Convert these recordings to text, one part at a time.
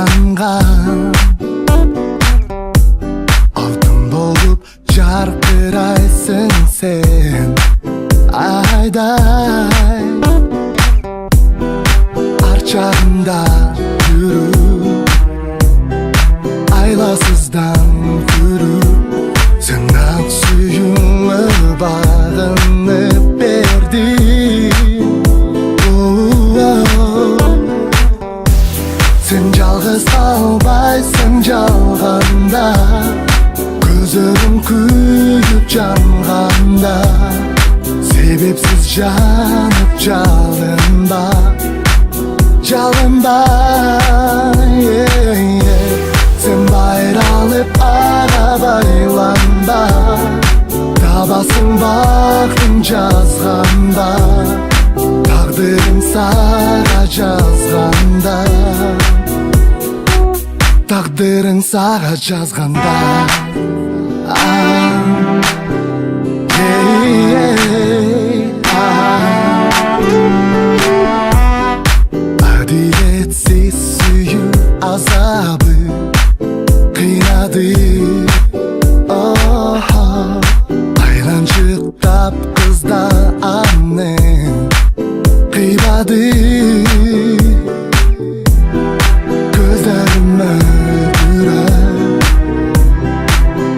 жанған алтын болып жарқырайсың сен айдай арчағында жүру айласыздан көру сынақ сүйіңі бағынып берді сен жалғыз қалбайсың жалғанда көзің күйіп жанғанда себепсіз жанып жалынба жалынба сен байралып аға байланба табасың бақтың жазғанда тағдырың саға жазғанда тағдырың саға жазғанда әділетсіз сүю азабы қинады айланшықтап қызда аннен қибады көздерім мөлдіреп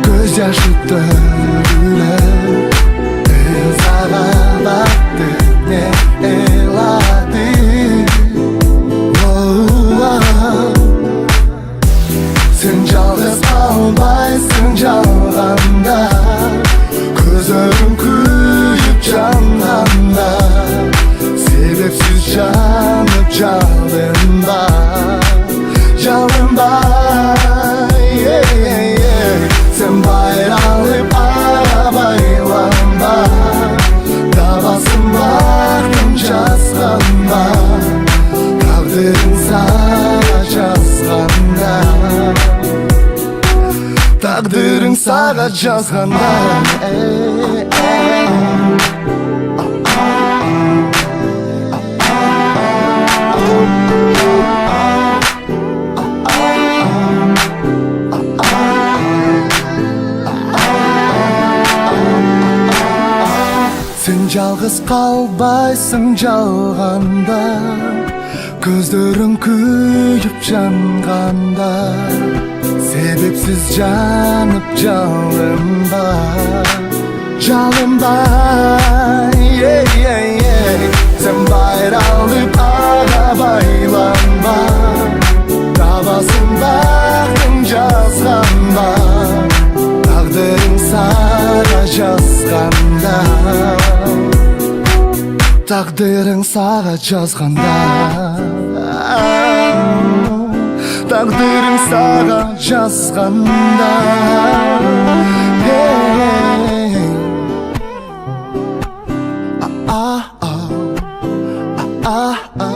көз яшы төгіліп саған бақты не елады сен жалғыз қалмайсың жалғанда көзің күйіп жанғанда себепсіз жанып жалынба жалынба сен байралып аға байланба табасың бақтың жазғанда тағдырың саға жазғанда тағдырың саға жазғанда сен жалғыз қалбайсың жалғанда көздерің күйіп жанғанда себепсіз жанып жалынба жалынба сен байралып аға байланба табасың бақтың жазғанда тағдырың саға жазғанда тағдырың саға жазғанда тағдырың саға жазғанда ah ah ah ah